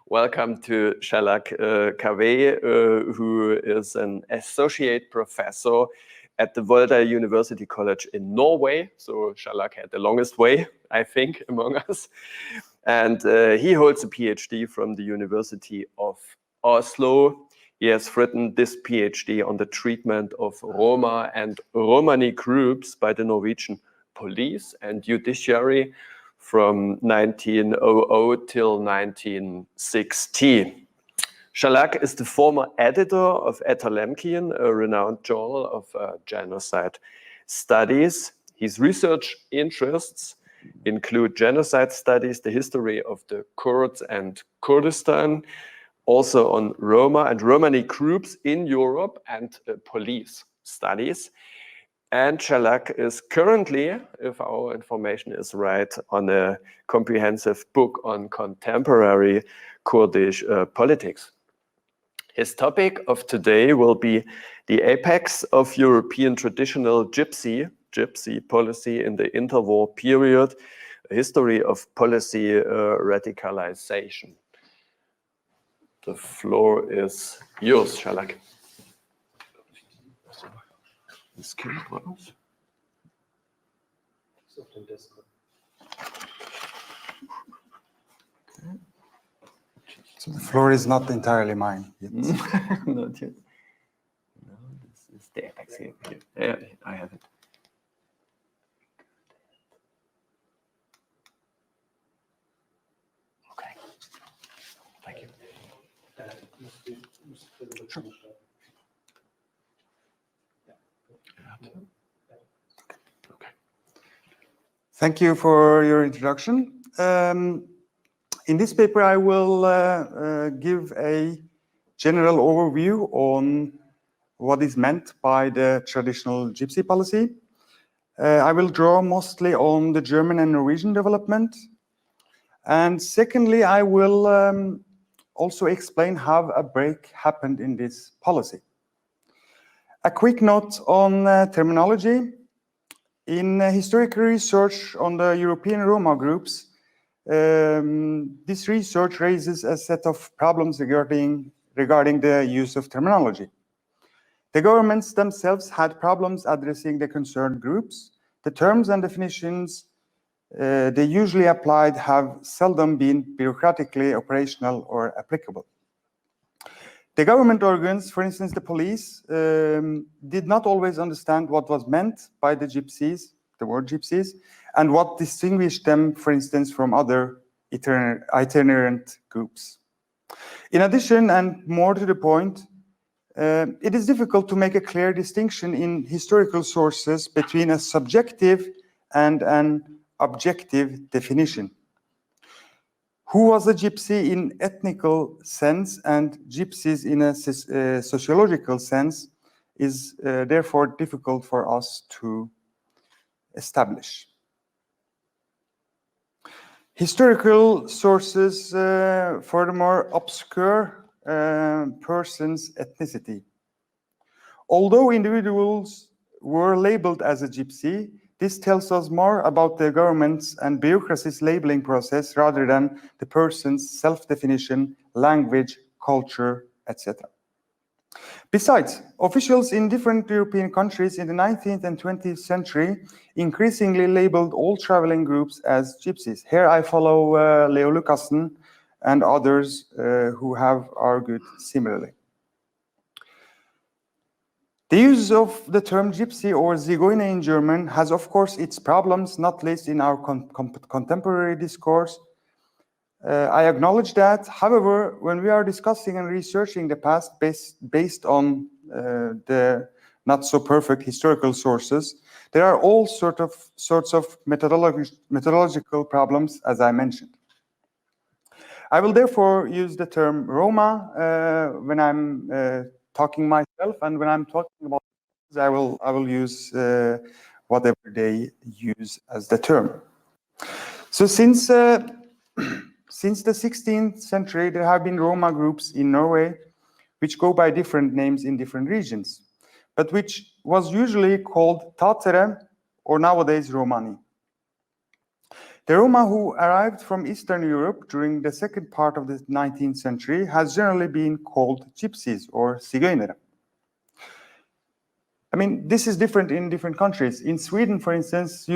Welcome to Chalak Kaveh, who is an associate professor at the Volda University College in Norway. So Chalak had the longest way, I think, among us. And he holds a PhD from the University of Oslo. He has written this PhD on the treatment of Roma and Romani groups by the Norwegian police and judiciary from 1900 till 1960. Chalak is the former editor of Lemkian, a renowned journal of genocide studies. His research interests include genocide studies, the history of the Kurds and Kurdistan, also on Roma and Romani groups in Europe, and police studies. And Chalak is currently, if our information is right, on a comprehensive book on contemporary Kurdish politics. His topic of today will be the apex of European traditional Gypsy policy in the interwar period, a history of policy radicalization. The floor is yours, Chalak. So the floor is not entirely mine yet. Not yet. No, this is the apex here. Yeah, I have it. Okay. Thank you. Sure. Okay. Thank you for your introduction. In this paper, I will give a general overview on what is meant by the traditional Gypsy policy. I will draw mostly on the German and Norwegian development. And secondly, I will also explain how a break happened in this policy. A quick note on terminology. In historical research on the European Roma groups, this research raises a set of problems regarding the use of terminology. The governments themselves had problems addressing the concerned groups. The terms and definitions they usually applied have seldom been bureaucratically operational or applicable. The government organs, for instance, the police, did not always understand what was meant by the Gypsies, the word Gypsies, and what distinguished them, for instance, from other itinerant groups. In addition, and more to the point, it is difficult to make a clear distinction in historical sources between a subjective and an objective definition. Who was a Gypsy in ethnical sense and Gypsies in a sociological sense is therefore difficult for us to establish. Historical sources, furthermore, obscure person's ethnicity. Although individuals were labeled as a Gypsy, this tells us more about the government's and bureaucracy's labeling process rather than the person's self-definition, language, culture, etc. Besides, officials in different European countries in the 19th and 20th century increasingly labeled all traveling groups as Gypsies. Here I follow Leo Lucassen and others who have argued similarly. The use of the term Gypsy or Zigeuner in German has, of course, its problems, not least in our contemporary discourse. I acknowledge that. However, when we are discussing and researching the past based on the not so perfect historical sources, there are all sorts of methodological problems, as I mentioned. I will therefore use the term Roma when I'm talking myself, and when I'm talking about I will use whatever they use as the term. So since the 16th century, there have been Roma groups in Norway which go by different names in different regions, but which was usually called Tatere or nowadays Romani. The Roma who arrived from Eastern Europe during the second part of the 19th century has generally been called gypsies or zigeuner. I mean, this is different in different countries. In Sweden, for instance,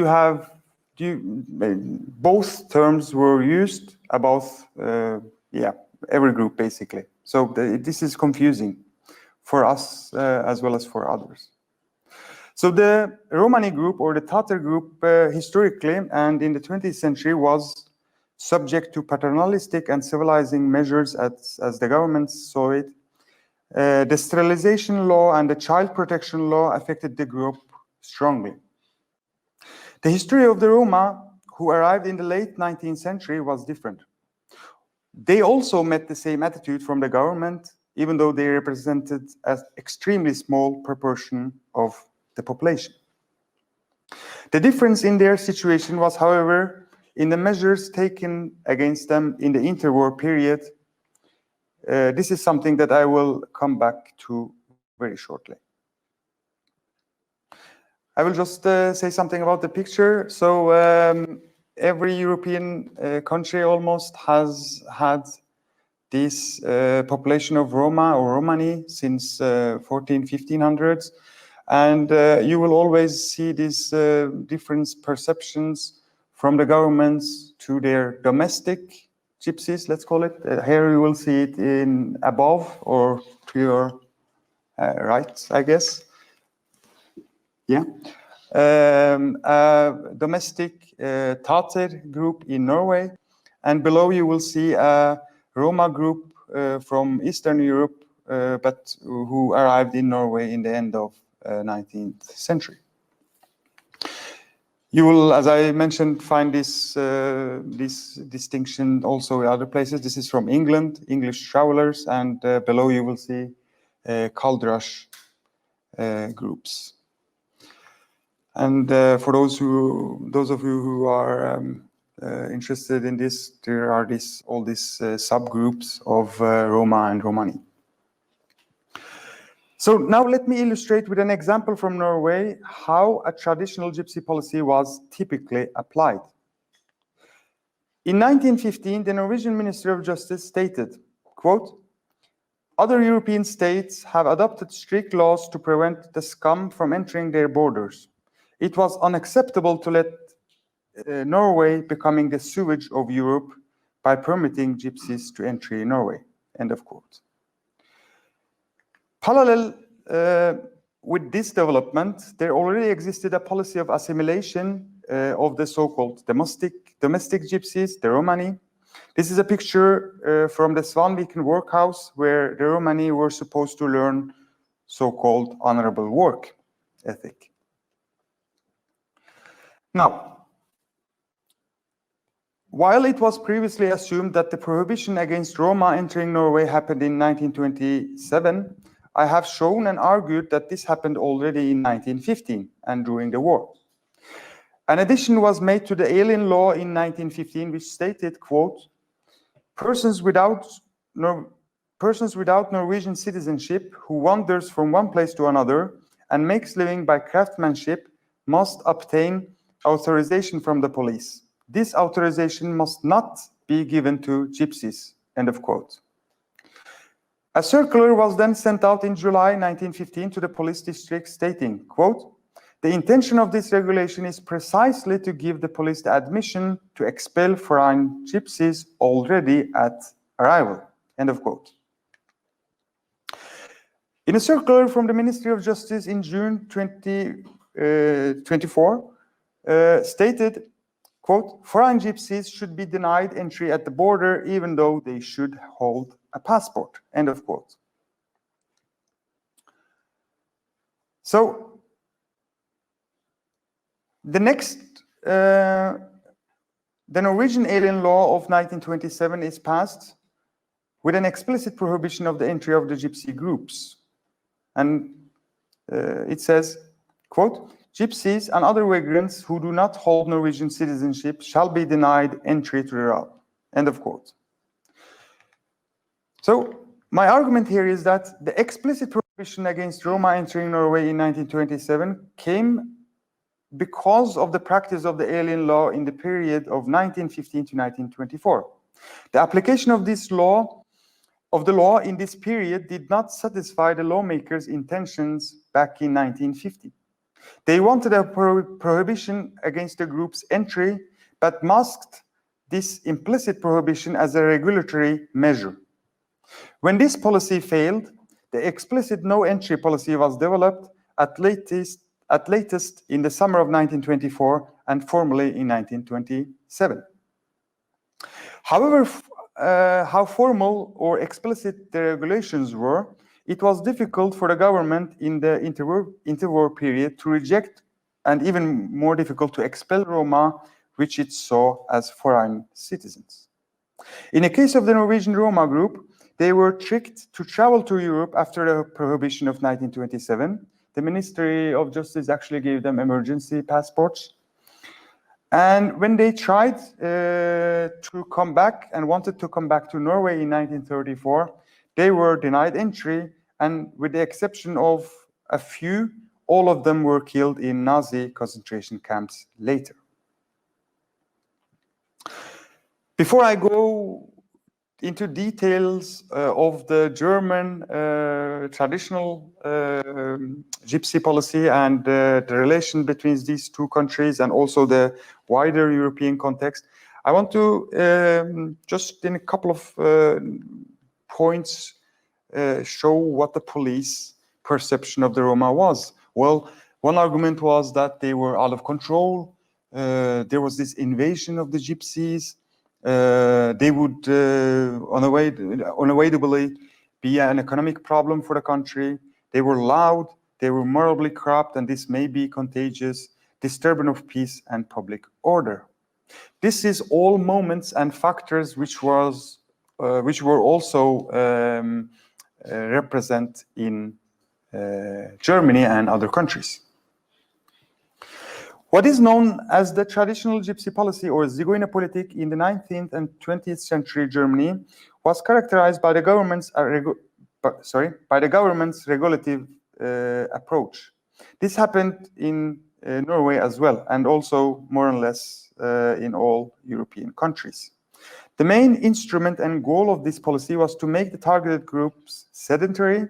both terms were used about every group, basically. So this is confusing for us as well as for others. So the Romani group or the Tatar group historically and in the 20th century was subject to paternalistic and civilizing measures as the government saw it. The sterilization law and the child protection law affected the group strongly. The history of the Roma who arrived in the late 19th century was different. They also met the same attitude from the government, even though they represented an extremely small proportion of the population. The difference in their situation was, however, in the measures taken against them in the interwar period. This is something that I will come back to very shortly. I will just say something about the picture. So every European country almost has had this population of Roma or Romani since 1500s. And you will always see these different perceptions from the governments to their domestic gypsies, let's call it. Here you will see it in above or to your right, I guess. Yeah. Domestic Tatar group in Norway. And below you will see a Roma group from Eastern Europe, but who arrived in Norway in the end of 19th century. You will, as I mentioned, find this distinction also in other places. This is from England, English travelers, and below you will see Kaldrash groups. And for those of you who are interested in this, there are all these subgroups of Roma and Romani. So now let me illustrate with an example from Norway how a traditional gypsy policy was typically applied. In 1915, the Norwegian Ministry of Justice stated, quote, "Other European states have adopted strict laws to prevent the scum from entering their borders. It was unacceptable to let Norway becoming the sewage of Europe by permitting gypsies to enter Norway," end of quote. Parallel with this development, there already existed a policy of assimilation of the so-called domestic gypsies, the Romani. This is a picture from the Svanviken workhouse where the Romani were supposed to learn so-called honorable work ethic. Now, while it was previously assumed that the prohibition against Roma entering Norway happened in 1927, I have shown and argued that this happened already in 1915 and during the war. An addition was made to the Alien Law in 1915, which stated, quote, persons without Norwegian citizenship who wanders from one place to another and makes living by craftsmanship must obtain authorization from the police. This authorization must not be given to gypsies," end of quote. A circular was then sent out in July 1915 to the police district stating, quote, "The intention of this regulation is precisely to give the police the admission to expel foreign gypsies already at arrival," end of quote. In a circular from the Ministry of Justice in June 2024, stated, quote, "Foreign gypsies should be denied entry at the border even though they should hold a passport," end of quote. So the Norwegian Alien Law of 1927 is passed with an explicit prohibition of the entry of the gypsy groups. And it says, quote, "Gypsies and other vagrants who do not hold Norwegian citizenship shall be denied entry to the realm," end of quote. So my argument here is that the explicit prohibition against Roma entering Norway in 1927 came because of the practice of the alien law in the period of 1915 to 1924. The application of this law, in this period did not satisfy the lawmakers' intentions back in 1950. They wanted a prohibition against the group's entry, but masked this implicit prohibition as a regulatory measure. When this policy failed, the explicit no-entry policy was developed at latest in the summer of 1924 and formally in 1927. However, how formal or explicit the regulations were, it was difficult for the government in the interwar period to reject, and even more difficult to expel Roma, which it saw as foreign citizens. In the case of the Norwegian Roma group, they were tricked to travel to Europe after the prohibition of 1927. The Ministry of Justice actually gave them emergency passports. And when they tried to come back and wanted to come back to Norway in 1934, they were denied entry, and with the exception of a few, all of them were killed in Nazi concentration camps later. Before I go into details of the German traditional Gypsy policy and the relation between these two countries and also the wider European context, I want to just in a couple of points show what the police perception of the Roma was. Well, one argument was that they were out of control. There was this invasion of the Gypsies. They would unavoidably be an economic problem for the country. They were loud, they were morally corrupt, and this may be contagious, disturbance of peace and public order. This is all moments and factors which were also represent in Germany and other countries. What is known as the traditional Gypsy policy or Zigeunerpolitik in the 19th and 20th century Germany was characterized by the government's regulative approach. This happened in Norway as well, and also more or less in all European countries. The main instrument and goal of this policy was to make the targeted groups sedentary.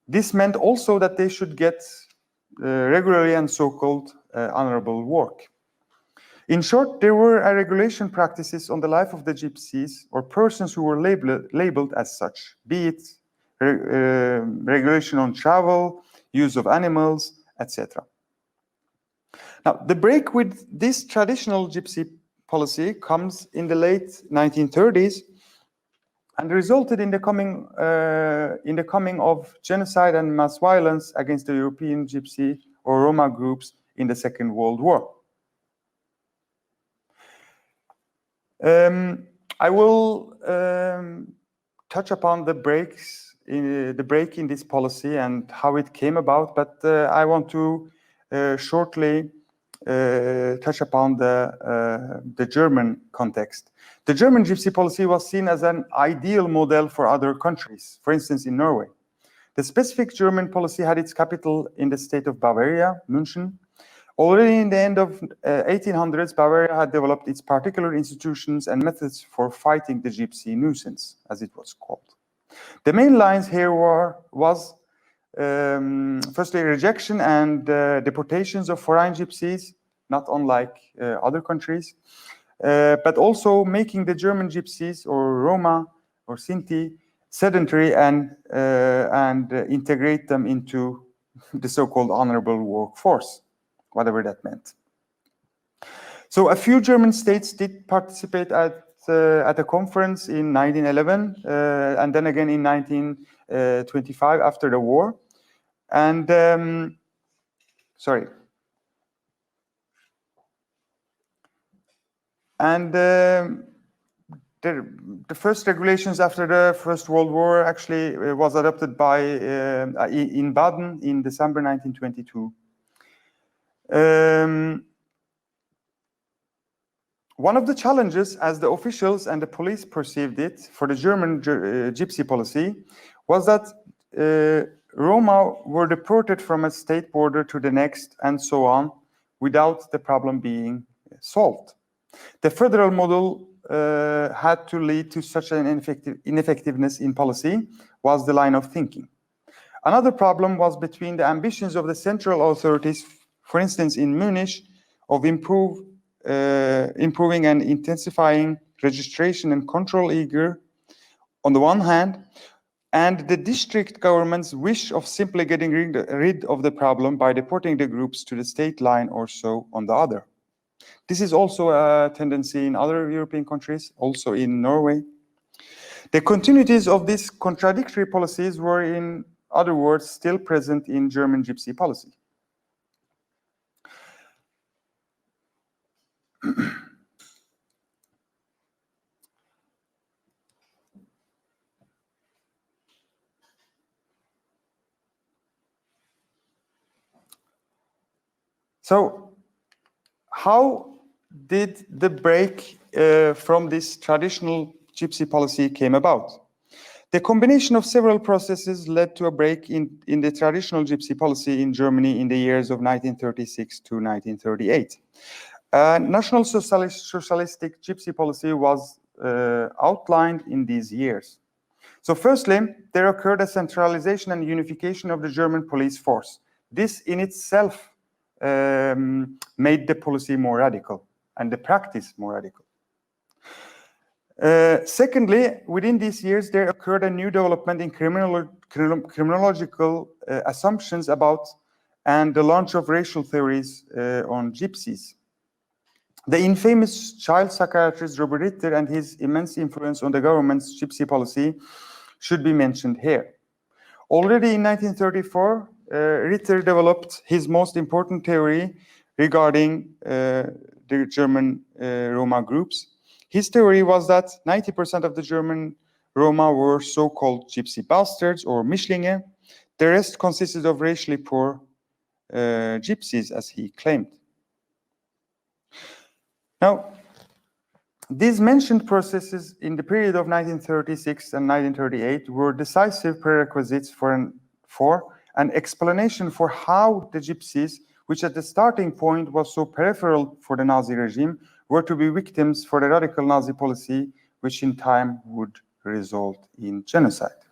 This meant also that they should get regularly and so-called honorable work. In short, there were regulation practices on the life of the Gypsies or persons who were labeled as such, be it regulation on travel, use of animals, etc. Now, the break with this traditional Gypsy policy comes in the late 1930s and resulted in the coming of genocide and mass violence against the European Gypsy or Roma groups in the Second World War. I will touch upon the break in this policy and how it came about, but I want to shortly touch upon the German context. The German Gypsy policy was seen as an ideal model for other countries, for instance, in Norway. The specific German policy had its capital in the state of Bavaria, München. Already in the end of 1800s, Bavaria had developed its particular institutions and methods for fighting the Gypsy nuisance, as it was called. The main lines here was firstly, rejection and deportations of foreign Gypsies, not unlike other countries, but also making the German Gypsies or Roma or Sinti sedentary and integrate them into the so-called honorable workforce, whatever that meant. So a few German states did participate at a conference in 1911 and then again in 1925 after the war. And the first regulations after the First World War actually was adopted by in Baden in December 1922. One of the challenges, as the officials and the police perceived it, for the German Gypsy policy was that Roma were deported from a state border to the next and so on without the problem being solved. The federal model had to lead to such an ineffectiveness in policy was the line of thinking. Another problem was between the ambitions of the central authorities, for instance in Munich, of improving and intensifying registration and control eager on the one hand, and the district government's wish of simply getting rid of the problem by deporting the groups to the state line or so on the other. This is also a tendency in other European countries, also in Norway. The continuities of these contradictory policies were, in other words, still present in German Gypsy policy. So, how did the break from this traditional Gypsy policy came about? The combination of several processes led to a break in the traditional Gypsy policy in Germany in the years of 1936 to 1938. National socialistic Gypsy policy was outlined in these years. So firstly, there occurred a centralization and unification of the German police force. This in itself made the policy more radical and the practice more radical. Secondly, within these years, there occurred a new development in criminological assumptions about and the launch of racial theories on gypsies. The infamous child psychiatrist Robert Ritter and his immense influence on the government's gypsy policy should be mentioned here. Already in 1934, Ritter developed his most important theory regarding the German Roma groups. His theory was that 90% of the German Roma were so-called gypsy bastards or Mischlinge. The rest consisted of racially poor gypsies, as he claimed. Now, these mentioned processes in the period of 1936 and 1938 were decisive prerequisites for an explanation for how the gypsies, which at the starting point was so peripheral for the Nazi regime, were to be victims for the radical Nazi policy, which in time would result in genocide.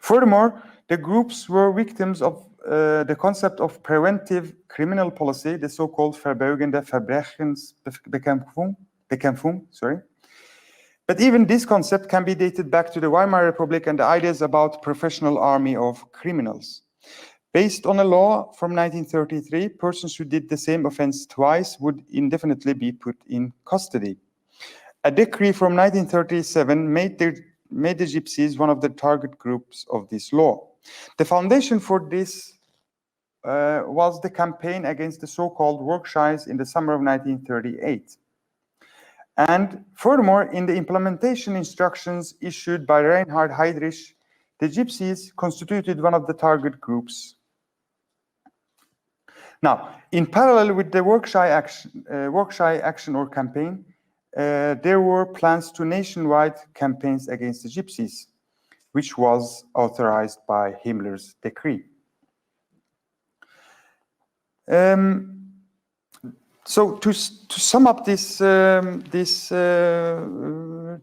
Furthermore, the groups were victims of the concept of preventive criminal policy, the so-called verbeugende Verbrechensbekämpfung, But even this concept can be dated back to the Weimar Republic and the ideas about professional army of criminals. Based on a law from 1933, persons who did the same offense twice would indefinitely be put in custody. A decree from 1937 made the gypsies one of the target groups of this law. The foundation for this was the campaign against the so-called workshies in the summer of 1938. And furthermore, in the implementation instructions issued by Reinhard Heydrich, the gypsies constituted one of the target groups. Now, in parallel with the workshy action or campaign, there were plans to nationwide campaigns against the gypsies, which was authorized by Himmler's decree. So to sum up this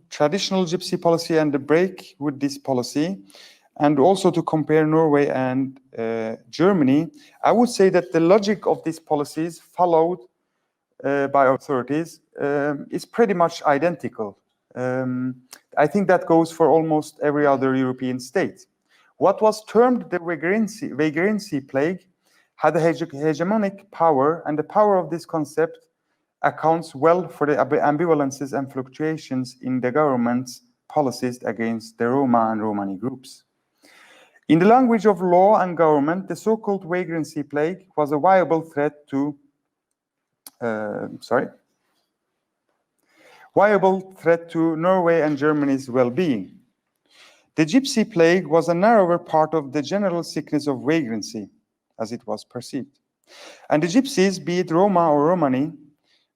traditional gypsy policy and the break with this policy, and also to compare Norway and Germany, I would say that the logic of these policies followed by authorities is pretty much identical. I think that goes for almost every other European state. What was termed the vagrancy plague had a hegemonic power, and the power of this concept accounts well for the ambivalences and fluctuations in the government's policies against the Roma and Romani groups. In the language of law and government, the so-called vagrancy plague was a viable threat to Norway and Germany's well-being. The gypsy plague was a narrower part of the general sickness of vagrancy, as it was perceived. And the gypsies, be it Roma or Romani,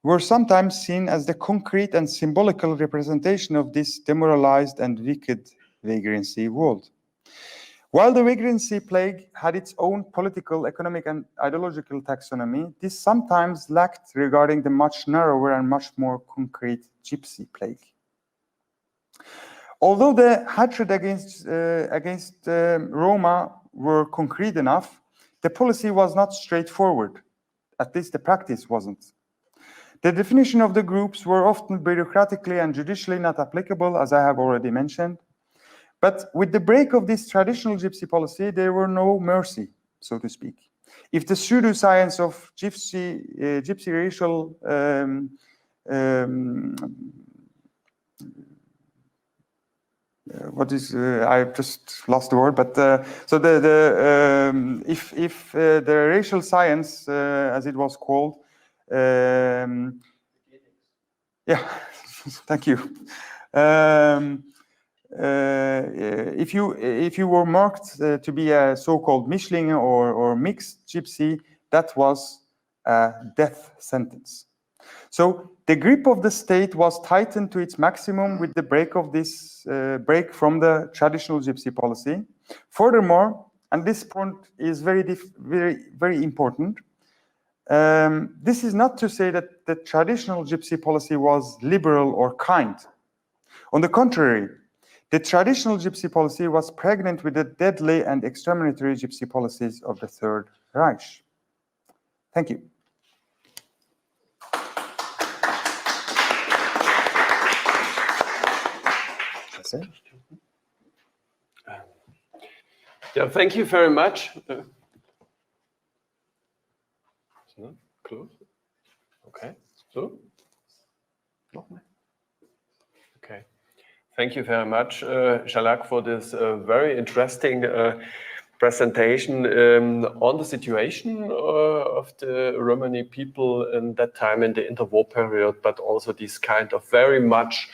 were sometimes seen as the concrete and symbolical representation of this demoralized and wicked vagrancy world. While the vagrancy plague had its own political, economic, and ideological taxonomy, this sometimes lacked regarding the much narrower and much more concrete Gypsy plague. Although the hatred against Roma were concrete enough, the policy was not straightforward. At least the practice wasn't. The definition of the groups were often bureaucratically and judicially not applicable, as I have already mentioned. But with the break of this traditional Gypsy policy, there were no mercy, so to speak. If the pseudoscience of Gypsy racial I just lost the word, but so if the racial science, as it was called, yeah, thank you. If you were marked to be a so-called Mischlinge or mixed Gypsy, that was a death sentence. So the grip of the state was tightened to its maximum with the break of this from the traditional Gypsy policy. Furthermore, and this point is very important, this is not to say that the traditional Gypsy policy was liberal or kind. On the contrary, the traditional Gypsy policy was pregnant with the deadly and exterminatory Gypsy policies of the Third Reich. Thank you. That's it. Yeah, thank you very much. Close. Okay. So. Okay. Thank you very much, Chalak, for this very interesting presentation on the situation of the Romani people in that time in the interwar period, but also these kind of very much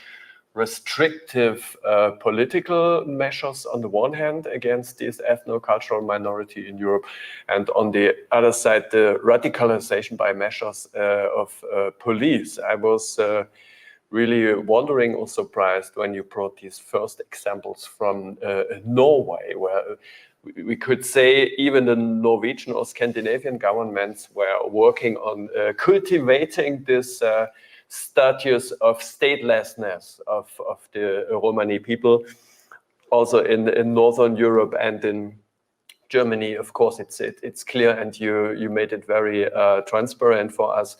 restrictive political measures on the one hand against this ethno-cultural minority in Europe, and on the other side, the radicalization by measures of police. I was really wondering or surprised when you brought these first examples from Norway, where we could say even the Norwegian or Scandinavian governments were working on cultivating this status of statelessness of the Romani people, also in Northern Europe and in Germany. Of course, it's clear, and you made it very transparent for us,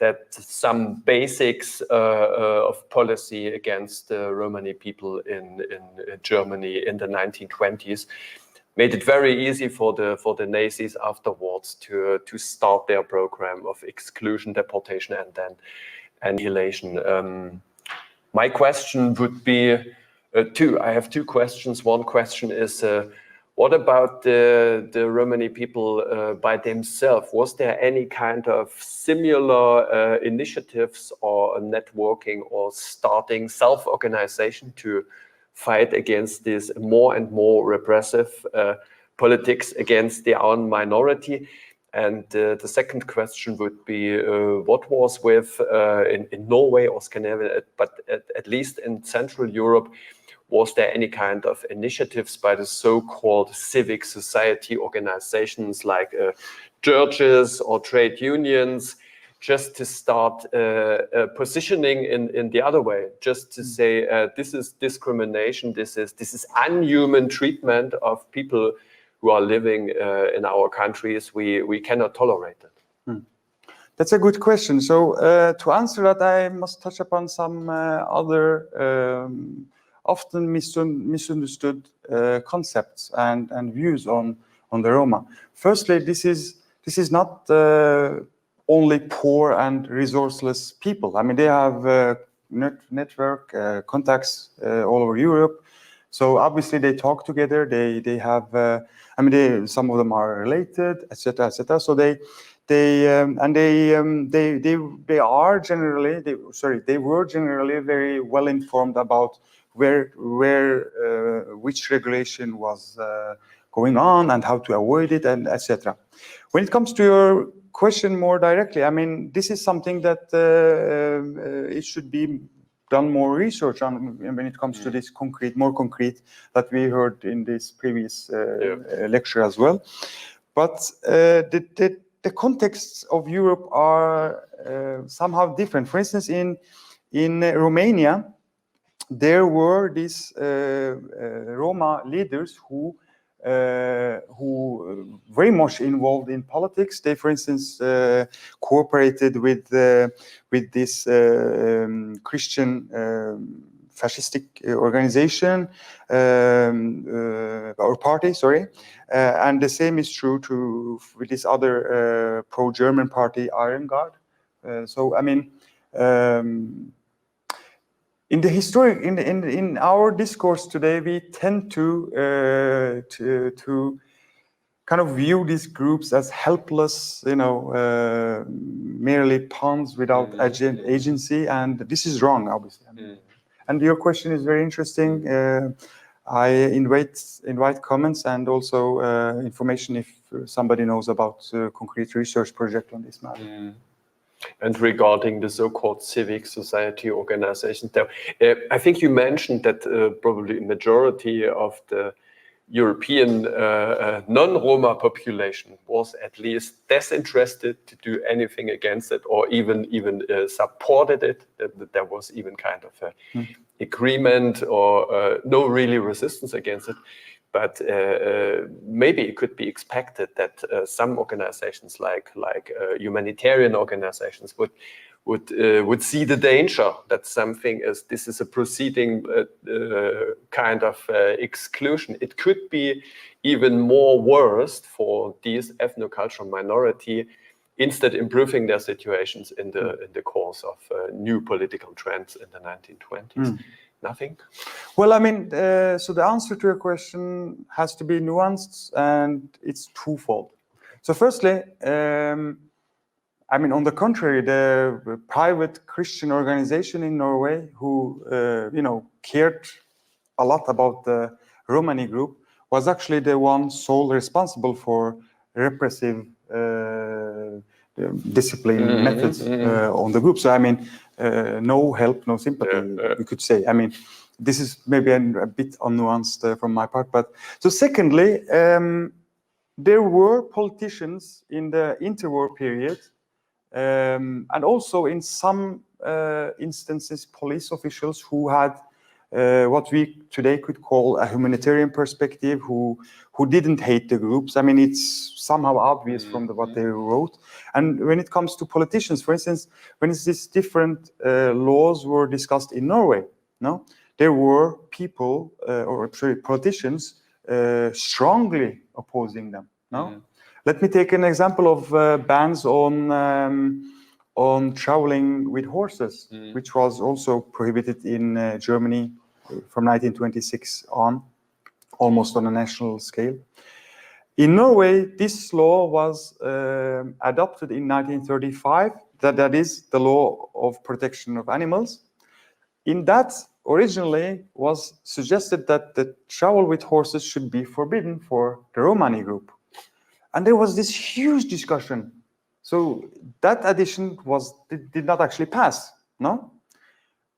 that some basics of policy against the Romani people in Germany in the 1920s made it very easy for the Nazis afterwards to start their program of exclusion, deportation, and then annihilation. My question would be two. I have two questions. One question is, what about the Romani people by themselves? Was there any kind of similar initiatives or networking or starting self-organization to fight against this more and more repressive politics against their own minority? And the second question would be, what was with, in Norway or Scandinavia, but at least in Central Europe, was there any kind of initiatives by the so-called civic society organizations like churches or trade unions, just to start positioning in the other way, just to say this is discrimination, this is unhuman treatment of people who are living in our countries, we cannot tolerate it? That's a good question. So to answer that, I must touch upon some other often misunderstood concepts and views on the Roma. Firstly, this is not only poor and resourceless people. I mean, they have network contacts all over Europe. So obviously they talk together. They have. I mean, some of them are related, etc., etc. So they were generally very well informed about which regulation was going on and how to avoid it, and etc. When it comes to your question more directly, I mean, this is something that it should be done more research on when it comes to this more concrete that we heard in this previous lecture as well. But the contexts of Europe are somehow different. For instance, in Romania, there were these Roma leaders who very much involved in politics. They, for instance, cooperated with this Christian fascistic organization or party, sorry, and the same is true with this other pro-German party, Iron Guard. So I mean. In the historic, in our discourse today, we tend to kind of view these groups as helpless, merely pawns without agency, and this is wrong, obviously. And your question is very interesting. I invite comments and also information if somebody knows about concrete research project on this matter. And regarding the so-called civic society organizations, I think you mentioned that probably a majority of the European non-Roma population was at least disinterested to do anything against it, or even supported it. That there was even kind of a agreement or no really resistance against it. But maybe it could be expected that some organizations, like humanitarian organizations, would see the danger that this is a proceeding kind of exclusion. It could be even more worse for these ethnocultural minority, instead improving their situations in the course of new political trends in the 1920s. Nothing? Well, I mean, so the answer to your question has to be nuanced, and it's twofold. So firstly, I mean, on the contrary, the private Christian organization in Norway who, cared a lot about the Romani group was actually the one sole responsible for repressive discipline methods on the group. So, I mean, no help, no sympathy, you could say. I mean, this is maybe a bit unnuanced from my part. But so secondly, there were politicians in the interwar period and also in some instances, police officials who had what we today could call a humanitarian perspective, who didn't hate the groups. I mean, it's somehow obvious from what they wrote. And when it comes to politicians, for instance, when these different laws were discussed in Norway, there were people, politicians strongly opposing them. Let me take an example of bans on traveling with horses, which was also prohibited in Germany from 1926 on, almost on a national scale. In Norway, this law was adopted in 1935. That is the law of protection of animals. In that, originally was suggested that the travel with horses should be forbidden for the Romani group. And there was this huge discussion. So that addition did not actually pass, no?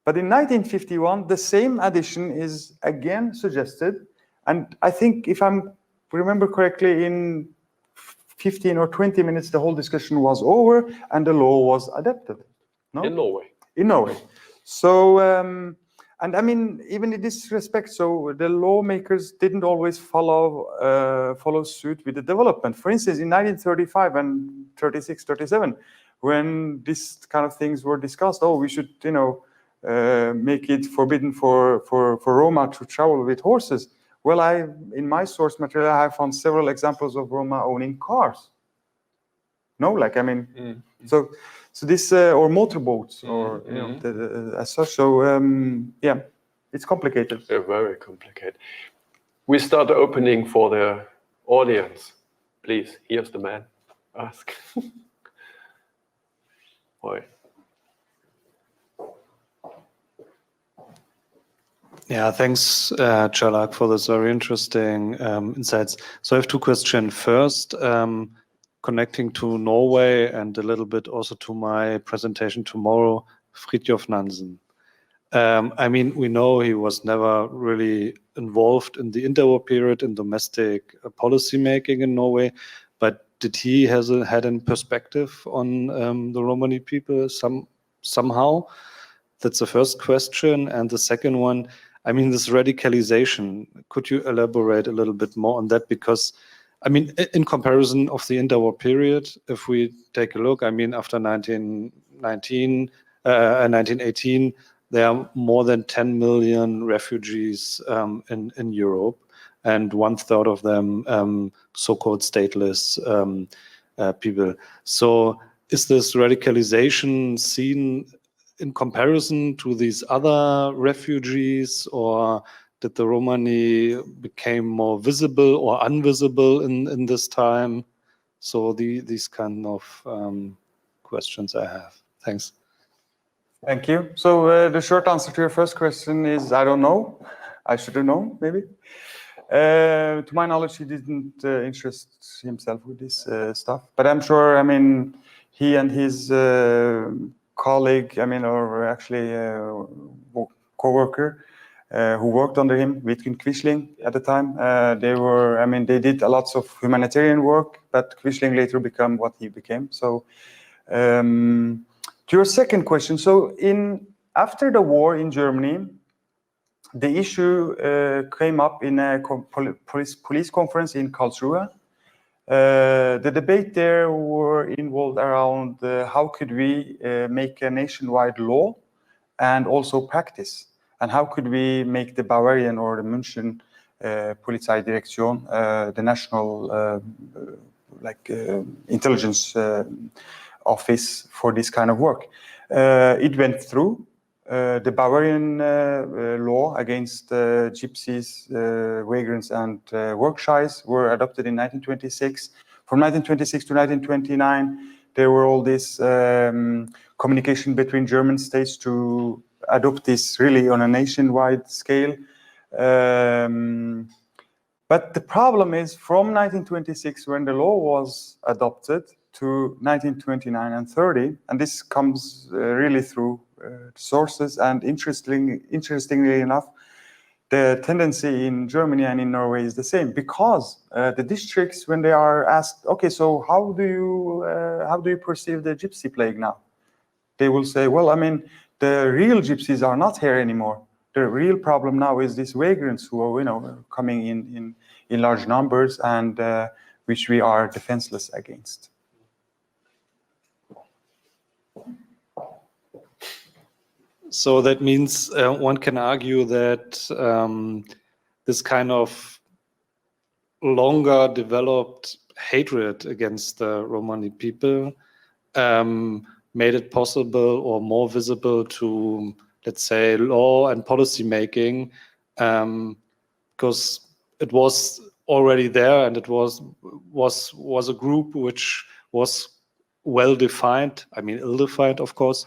But in 1951, the same addition is again suggested. And I think, if I remember correctly, in 15 or 20 minutes, the whole discussion was over and the law was adopted. No? In Norway. In Norway. So, and I mean, even in this respect, so the lawmakers didn't always follow suit with the development. For instance, in 1935 and 36, 37, when these kind of things were discussed, we should, make it forbidden for Roma to travel with horses. Well, in my source material, I have found several examples of Roma owning cars. So this or motorboats or as such. So it's complicated. Yeah, very complicated. We start opening for the audience. Please, here's the man. Ask. Yeah, thanks, Chalak, for this very interesting insights. So I have two questions. First, connecting to Norway and a little bit also to my presentation tomorrow, Fridtjof Nansen. I mean, we know he was never really involved in the interwar period in domestic policy making in Norway, but did he had a perspective on the Romani people somehow? That's the first question. And the second one, I mean, this radicalization, could you elaborate a little bit more on that? Because, I mean, in comparison of the interwar period, if we take a look, I mean, after 1918, there are more than 10 million refugees in Europe, and 1/3 of them so-called stateless people. So is this radicalization seen in comparison to these other refugees, or did the Romani became more visible or invisible in this time? So these kind of questions I have. Thanks. Thank you. So the short answer to your first question is I don't know. I should have known, maybe. To my knowledge, he didn't interest himself with this stuff. But I'm sure, I mean, he and his colleague, I mean, or actually co-worker who worked under him, Vidkun Quisling, at the time, they did a lot of humanitarian work, but Quisling later became what he became. So to your second question, so after the war in Germany, the issue came up in a police conference in Karlsruhe. The debate there were involved around how could we make a nationwide law and also practice, and how could we make the Bavarian or the München Polizeidirektion, the national intelligence office for this kind of work. It went through. The Bavarian law against gypsies, vagrants, and work shies were adopted in 1926. From 1926 to 1929, there were all this communication between German states to adopt this really on a nationwide scale. But the problem is from 1926, when the law was adopted, to 1929 and 30, and this comes really through sources, and interestingly enough, the tendency in Germany and in Norway is the same, because the districts, when they are asked, okay, so how do you perceive the gypsy plague now? They will say, well, I mean, the real gypsies are not here anymore. The real problem now is these vagrants who are, coming in large numbers, and which we are defenseless against. So that means one can argue that this kind of longer developed hatred against the Romani people made it possible or more visible to, let's say, law and policy making, because it was already there, and it was a group which was well defined. I mean, ill-defined, of course,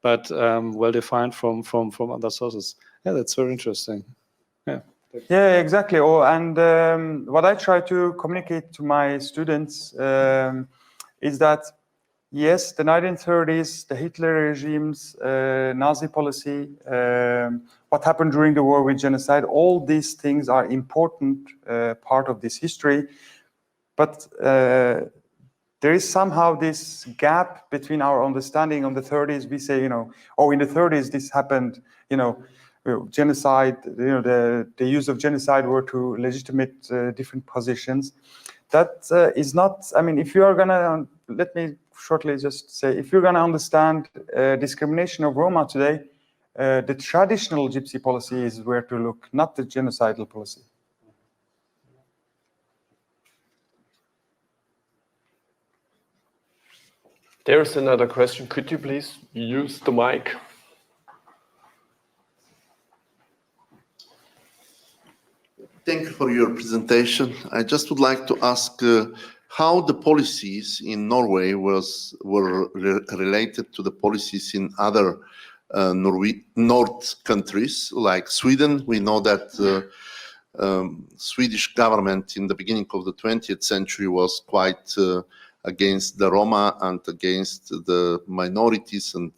but well defined from other sources. Yeah, that's very interesting. Yeah, exactly. And what I try to communicate to my students is that, yes, the 1930s, the Hitler regimes, Nazi policy, what happened during the war with genocide, all these things are important part of this history. But there is somehow this gap between our understanding on the 30s. We say, in the 30s this happened, genocide, the use of genocide were to legitimate different positions. That is not, I mean, if you are gonna, let me shortly just say, if you're gonna understand discrimination of Roma today, the traditional gypsy policy is where to look, not the genocidal policy. There's another question. Could you please use the mic? Thank you for your presentation. I just would like to ask how the policies in Norway were related to the policies in other North countries, like Sweden. We know that Swedish government in the beginning of the 20th century was quite against the Roma and against the minorities and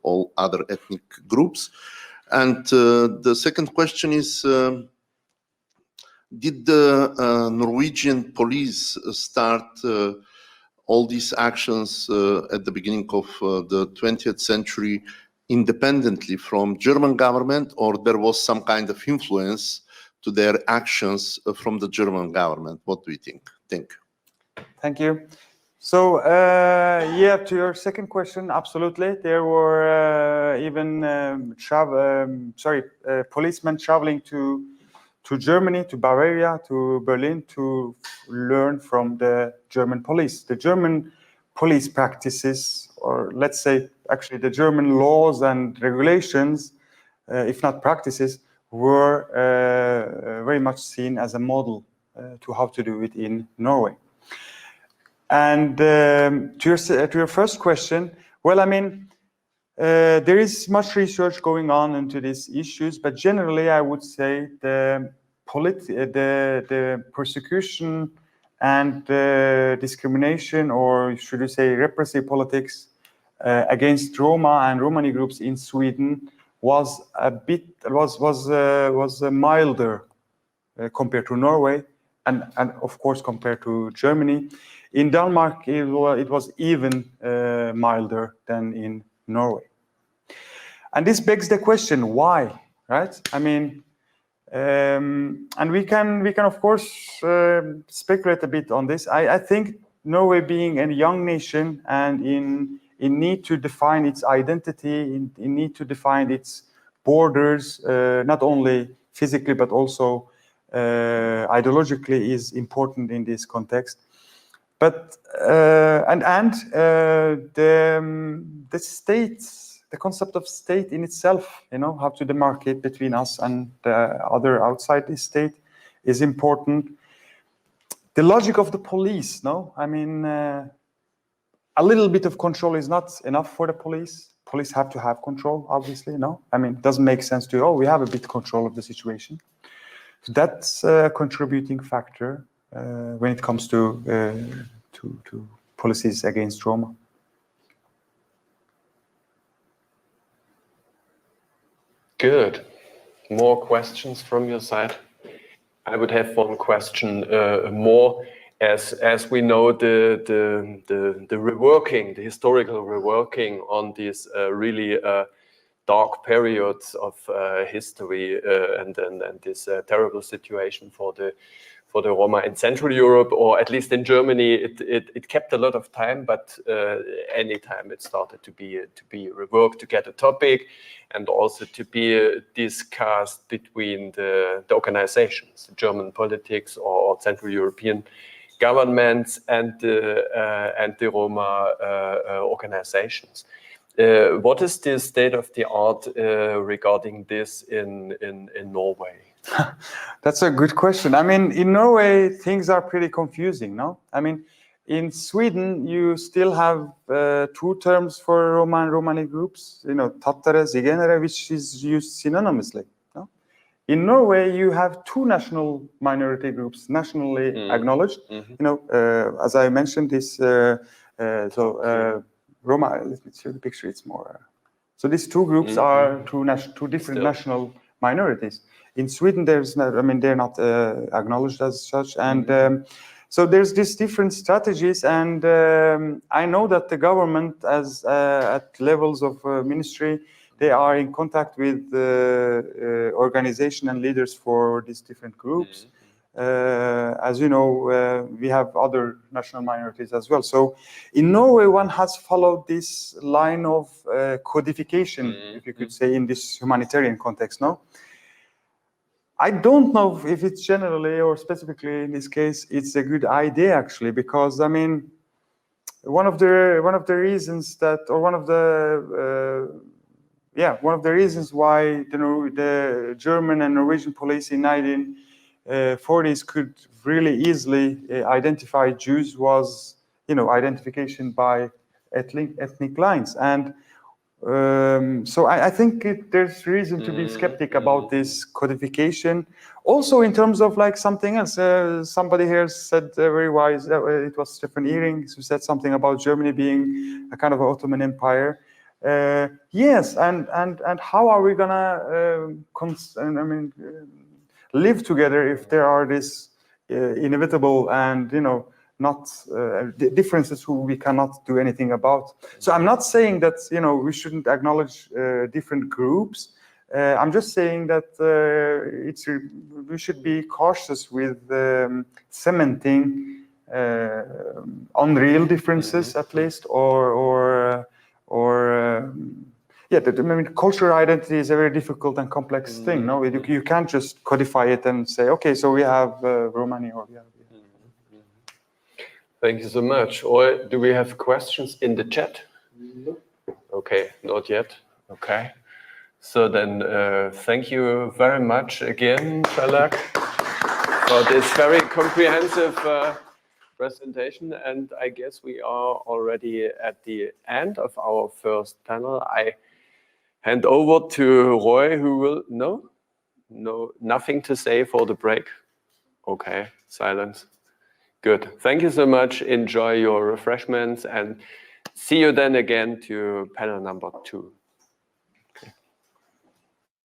all other ethnic groups. And the second question is, did the Norwegian police start all these actions at the beginning of the 20th century independently from German government, or there was some kind of influence to their actions from the German government? What do you think? Thank you. So, yeah, to your second question, absolutely. There were even policemen traveling to Germany, to Bavaria, to Berlin to learn from the German police. The German police practices, or let's say actually the German laws and regulations, if not practices, were very much seen as a model to how to do it in Norway. And to your first question, well, I mean, there is much research going on into these issues, but generally, I would say the persecution and discrimination, or should we say repressive politics against Roma and Romani groups in Sweden was milder compared to Norway, and of course compared to Germany. In Denmark, it was even milder than in Norway. And this begs the question, why, right? I mean, and we can of course speculate a bit on this. I think Norway, being a young nation and in need to define its identity, in need to define its borders, not only physically but also ideologically, is important in this context. But the state, the concept of state in itself, how to demarcate between us and the other outside the state, is important. The logic of the police, no? I mean, a little bit of control is not enough for the police. Police have to have control, obviously, no? I mean, it doesn't make sense to, we have a bit of control of the situation. So that's a contributing factor when it comes to policies against Roma. Good. More questions from your side? I would have one question more. As we know, the reworking, the historical reworking on these really dark periods of history and this terrible situation for the Roma in Central Europe, or at least in Germany, it kept a lot of time. But anytime it started to be reworked to get a topic, and also to be discussed between the organizations, the German politics or Central European governments and the Roma organizations. What is the state of the art regarding this in Norway? That's a good question. I mean, in Norway, things are pretty confusing, no? I mean, in Sweden, you still have two terms for Roma and Romani groups, Tattare, Zigenere, which is used synonymously. No? In Norway, you have two national minority groups, nationally acknowledged. Mm-hmm. As I mentioned, this Roma. Let me see the picture. It's more. So these two groups are two different national minorities. In Sweden, they're not acknowledged as such, and so there's these different strategies. And I know that the government, at levels of ministry, they are in contact with organization and leaders for these different groups. As you know, we have other national minorities as well. So in Norway, one has followed this line of codification, if you could say, in this humanitarian context, no? I don't know if it's generally or specifically in this case, it's a good idea actually, because I mean, one of the reasons why the German and Norwegian police in 1940s could really easily identify Jews was, identification by ethnic lines. And so I think there's reason to be skeptic about this codification. Also, in terms of like something else, somebody here said very wise. It was Stefan Ehring who said something about Germany being a kind of Ottoman Empire. Yes, and how are we gonna live together if there are this inevitable and not differences who we cannot do anything about. So I'm not saying that we shouldn't acknowledge different groups. I'm just saying that we should be cautious with cementing unreal differences, at least, yeah, cultural identity is a very difficult and complex thing. No, you can't just codify it and say, okay, so we have Romani or we have. Thank you so much. Or do we have questions in the chat? No. Okay, not yet. Okay. So then, thank you very much again, Chalak, for this very comprehensive presentation. And I guess we are already at the end of our first panel. I hand over to Roy, who will nothing to say for the break. Okay, silence. Good. Thank you so much. Enjoy your refreshments and see you then again to panel number 2.